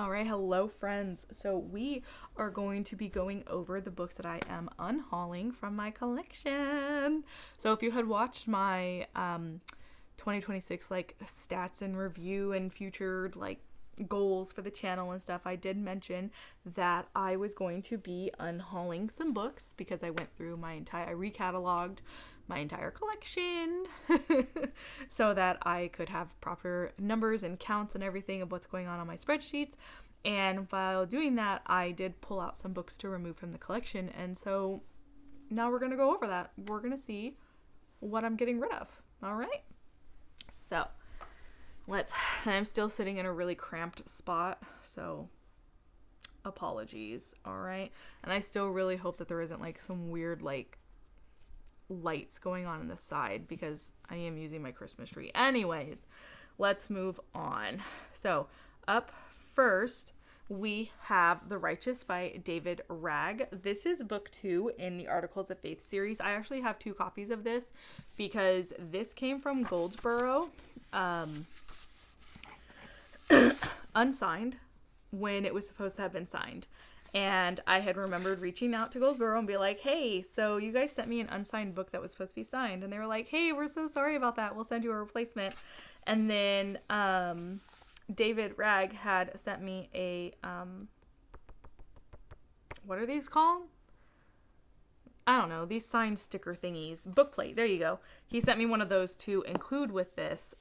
All right, hello friends. So we are going to be going over the books that I am unhauling from my collection. So if you had watched my 2026 like stats and review and future like goals for the channel and stuff, I did mention that I was going to be unhauling some books because I went through I recatalogued my entire collection so that I could have proper numbers and counts and everything of what's going on my spreadsheets. And while doing that, I did pull out some books to remove from the collection. And so now we're going to go over that. We're going to see what I'm getting rid of. All right. So I'm still sitting in a really cramped spot. So apologies. All right. And I still really hope that there isn't like some weird like lights going on the side because I am using my Christmas tree. Anyways, let's move on. So up first, we have The Righteous by David Ragg. This is book 2 in the Articles of Faith series. I actually have 2 copies of this because this came from Goldsboro, unsigned when it was supposed to have been signed. And I had remembered reaching out to Goldsboro and be like, hey, so you guys sent me an unsigned book that was supposed to be signed. And they were like, hey, we're so sorry about that. We'll send you a replacement. And then David Ragg had sent me a, what are these called? I don't know, these signed sticker thingies. Bookplate, there you go. He sent me one of those to include with this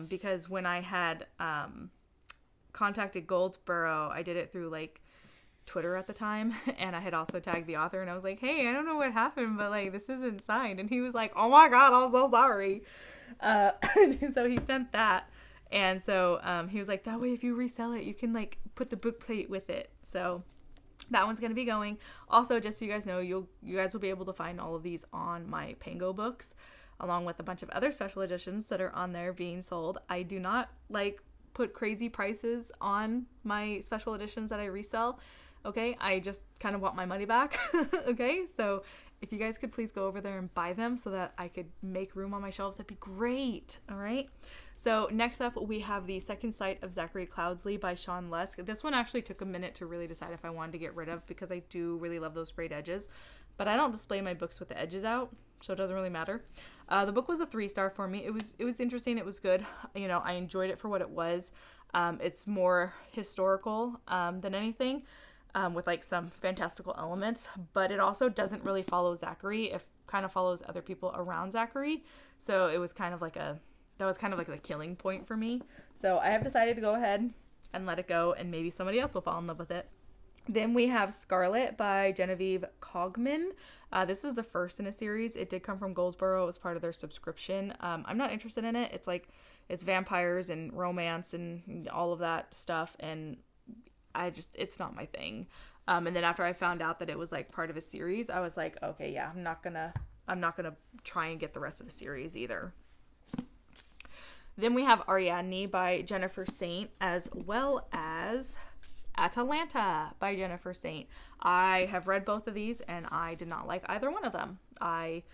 because when I had contacted Goldsboro, I did it through like Twitter at the time, and I had also tagged the author, and I was like, hey, I don't know what happened, but like this isn't signed. And he was like, oh my god, I'm so sorry. And so he sent that, and so he was like, that way if you resell it, you can like put the book plate with it. So that one's going to be going. Also, just so you guys know, you guys will be able to find all of these on my PANGO books, along with a bunch of other special editions that are on there being sold. I do not like put crazy prices on my special editions that I resell. Okay, I just kind of want my money back. Okay, so if you guys could please go over there and buy them so that I could make room on my shelves, that'd be great. All right. So next up, we have The Second Sight of Zachary Cloudsley by Sean Lusk. This one actually took a minute to really decide if I wanted to get rid of because I do really love those sprayed edges, but I don't display my books with the edges out, so it doesn't really matter. The book was a 3-star for me. It was interesting. It was good. You know, I enjoyed it for what it was. It's more historical than anything. With like some fantastical elements, but it also doesn't really follow Zachary. It kind of follows other people around Zachary. So it was kind of like the killing point for me. So I have decided to go ahead and let it go, and maybe somebody else will fall in love with it. Then we have Scarlet by Genevieve Cogman. This is the first in a series. It did come from Goldsboro. It was part of their subscription. I'm not interested in it. It's vampires and romance and all of that stuff, and it's not my thing. And then after I found out that it was like part of a series, I was like, okay, yeah, I'm not gonna try and get the rest of the series either. Then we have Ariadne by Jennifer Saint, as well as Atalanta by Jennifer Saint. I have read both of these and I did not like either one of them. I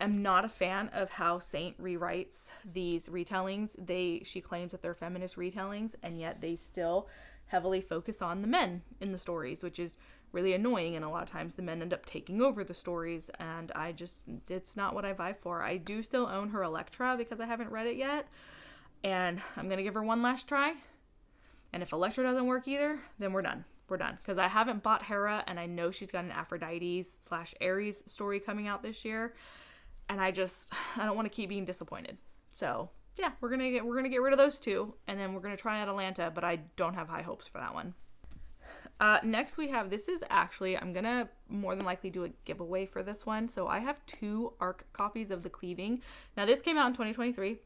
am not a fan of how Saint rewrites these retellings. She claims that they're feminist retellings, and yet they still heavily focus on the men in the stories, which is really annoying, and a lot of times the men end up taking over the stories, and it's not what I vibe for. I do still own her Electra because I haven't read it yet, and I'm gonna give her one last try, and if Electra doesn't work either, then we're done, because I haven't bought Hera, and I know she's got an Aphrodite/Ares story coming out this year, and I don't want to keep being disappointed. So yeah, we're gonna get rid of those 2, and then we're gonna try Atalanta, but I don't have high hopes for that one. Next we have, I'm gonna more than likely do a giveaway for this one. So I have 2 ARC copies of The Cleaving. Now this came out in 2023,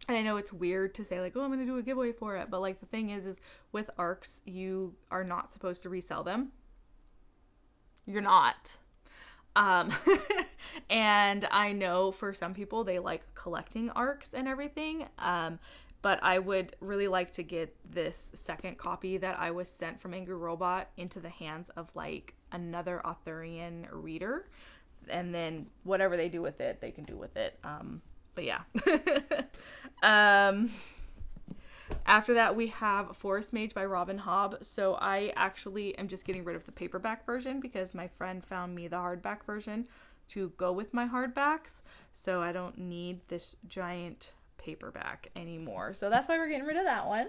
and I know it's weird to say like, oh, I'm gonna do a giveaway for it, but like the thing is with ARCs, you are not supposed to resell them. You're not. And I know for some people they like collecting ARCs and everything, but I would really like to get this second copy that I was sent from Angry Robot into the hands of like another Arthurian reader, and then whatever they do with it, they can do with it. But yeah. After that, we have Forest Mage by Robin Hobb. So I actually am just getting rid of the paperback version because my friend found me the hardback version to go with my hardbacks. So I don't need this giant paperback anymore. So that's why we're getting rid of that one.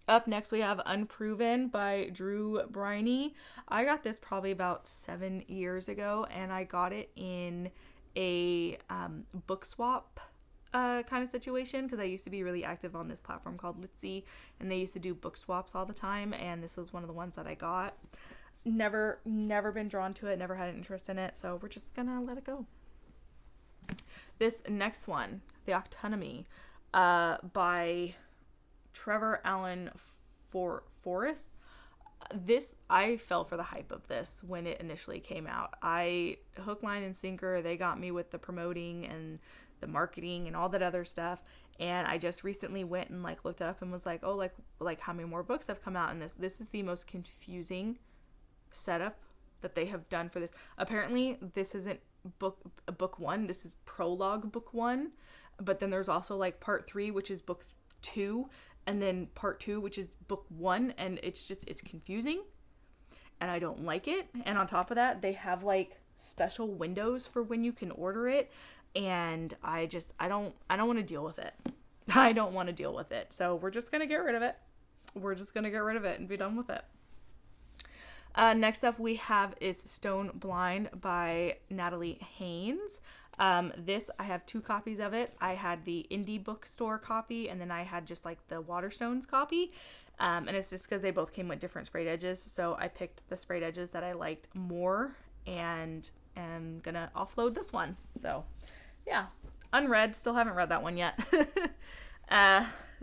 Up next, we have Unproven by Drew Briney. I got this probably about 7 years ago, and I got it in a book swap kind of situation because I used to be really active on this platform called Litzy, and they used to do book swaps all the time, and this was one of the ones that I got. Never been drawn to it, never had an interest in it, so we're just gonna let it go. This next one, The Autonomy, by Trevor Allen Forrest. This, I fell for the hype of this when it initially came out. Hook, line, and sinker, they got me with the promoting and the marketing and all that other stuff. And I just recently went and like looked it up and was like, oh, like how many more books have come out in this? This is the most confusing setup that they have done for this. Apparently, this isn't book one. This is prologue book one. But then there's also like part 3, which is book 2, and then part 2, which is book 1, and it's confusing, and I don't like it. And on top of that, they have like special windows for when you can order it, and I don't want to deal with it. I don't want to deal with it. So we're just gonna get rid of it. We're just gonna get rid of it and be done with it. Next up we have is Stone Blind by Natalie Haynes. This, I have 2 copies of it. I had the indie bookstore copy, and then I had just like the Waterstones copy. And it's just because they both came with different sprayed edges. So I picked the sprayed edges that I liked more, and am gonna offload this one. So yeah, unread, still haven't read that one yet.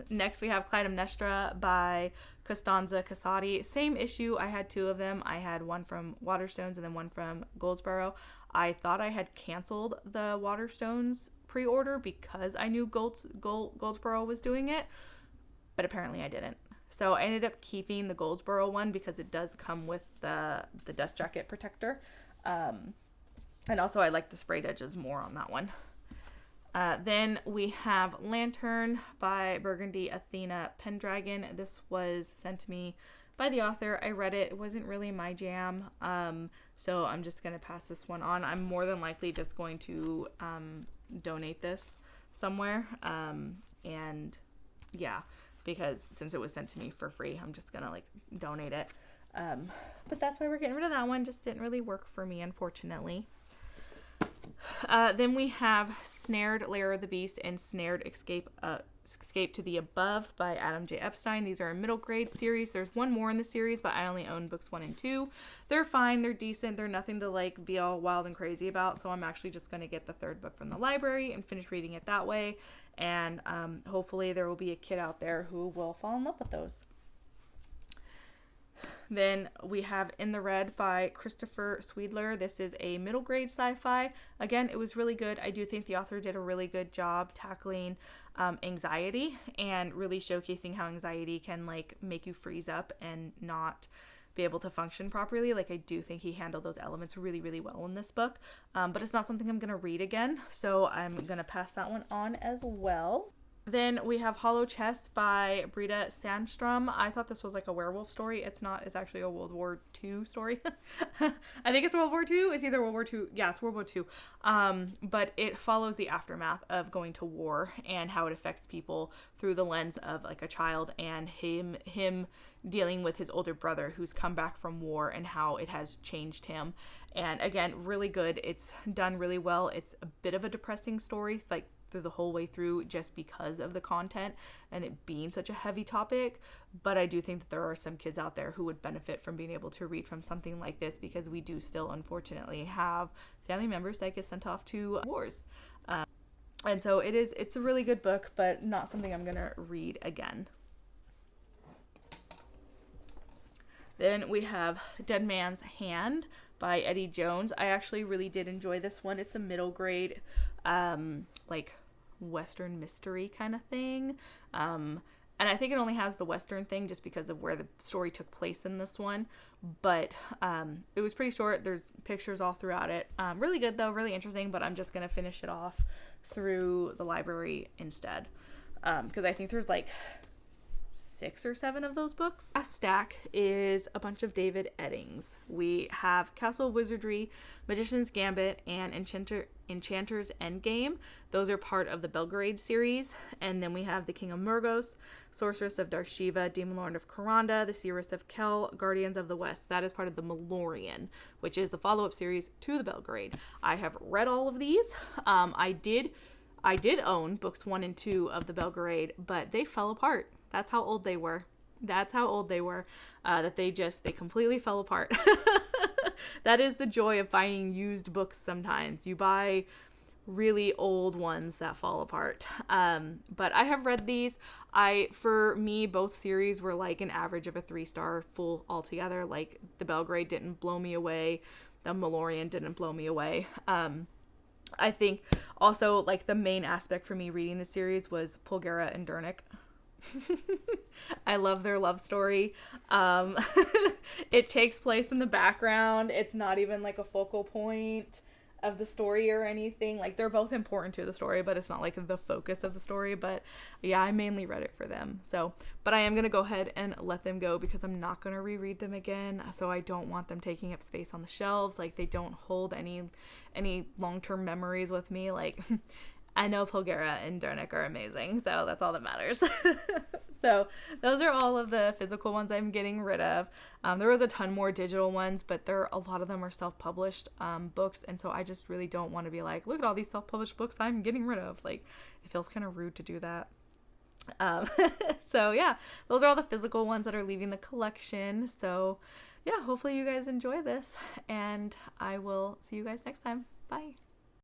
Next we have Clytemnestra by Costanza Casati. Same issue. I had 2 of them. I had one from Waterstones and then one from Goldsboro. I thought I had canceled the Waterstones pre-order because I knew Goldsboro was doing it, but apparently I didn't. So I ended up keeping the Goldsboro one because it does come with the dust jacket protector. And also I like the sprayed edges more on that one. Then we have Lantern by Burgundy Athena Pendragon. This was sent to me by the author. I read it. It wasn't really my jam. So I'm just going to pass this one on. I'm more than likely just going to donate this somewhere. And yeah, because since it was sent to me for free, I'm just going to like donate it. But that's why we're getting rid of that one. Just didn't really work for me, unfortunately. Then we have Snared, Lair of the Beast, and Snared, Escape to the Above by Adam J. Epstein. These are a middle grade series. There's one more in the series, but I only own books 1 and 2. They're fine. They're decent. They're nothing to like be all wild and crazy about. So I'm actually just going to get the 3rd book from the library and finish reading it that way. And hopefully there will be a kid out there who will fall in love with those. Then we have In the Red by Christopher Sweedler. This is a middle grade sci-fi. Again, it was really good. I do think the author did a really good job tackling anxiety and really showcasing how anxiety can like make you freeze up and not be able to function properly. Like I do think he handled those elements really, really well in this book. But it's not something I'm going to read again. So I'm going to pass that one on as well. Then we have Hollow Chest by Brita Sandstrom. I thought this was like a werewolf story. It's not. It's actually a World War II story. I think it's World War II. It's either World War II. Yeah, it's World War II. But it follows the aftermath of going to war and how it affects people through the lens of like a child and him dealing with his older brother who's come back from war and how it has changed him. And again, really good. It's done really well. It's a bit of a depressing story, like through the whole way through, just because of the content and it being such a heavy topic. But I do think that there are some kids out there who would benefit from being able to read from something like this, because we do still unfortunately have family members that get sent off to wars. And so it's a really good book, but not something I'm gonna read again. Then we have Dead Man's Hand by Eddie Jones. I actually really did enjoy this one. It's a middle grade, like Western mystery kind of thing. And I think it only has the Western thing just because of where the story took place in this one. But it was pretty short. There's pictures all throughout it. Really good though, really interesting, but I'm just going to finish it off through the library instead. Because I think there's like 6 or 7 of those books. Last stack is a bunch of David Eddings. We have Castle of Wizardry, Magician's Gambit, and Enchanter's Endgame. Those are part of the Belgrade series. And then we have The King of Murgos, Sorceress of Darshiva, Demon Lord of Coranda, The Seeress of Kel, Guardians of the West. That is part of the Malorian, which is the follow-up series to the Belgrade. I have read all of these. I did own books 1 and 2 of the Belgrade, but they fell apart. That's how old they were. That they completely fell apart. That is the joy of buying used books sometimes. You buy really old ones that fall apart. But I have read these. For me, both series were like an average of a 3-star full altogether. Like, the Belgrade didn't blow me away. The Malorian didn't blow me away. I think also, like, the main aspect for me reading the series was Polgara and Dernick. I love their love story. It takes place in the background. It's not even like a focal point of the story or anything. Like, they're both important to the story, but it's not like the focus of the story. But yeah, I mainly read it for them. So, but I am going to go ahead and let them go because I'm not going to reread them again. So I don't want them taking up space on the shelves. Like, they don't hold any long-term memories with me. Like, I know Polgara and Dernick are amazing, so that's all that matters. So those are all of the physical ones I'm getting rid of. There was a ton more digital ones, but a lot of them are self-published books, and so I just really don't want to be like, look at all these self-published books I'm getting rid of. Like, it feels kind of rude to do that. So yeah, those are all the physical ones that are leaving the collection. So yeah, hopefully you guys enjoy this, and I will see you guys next time. Bye.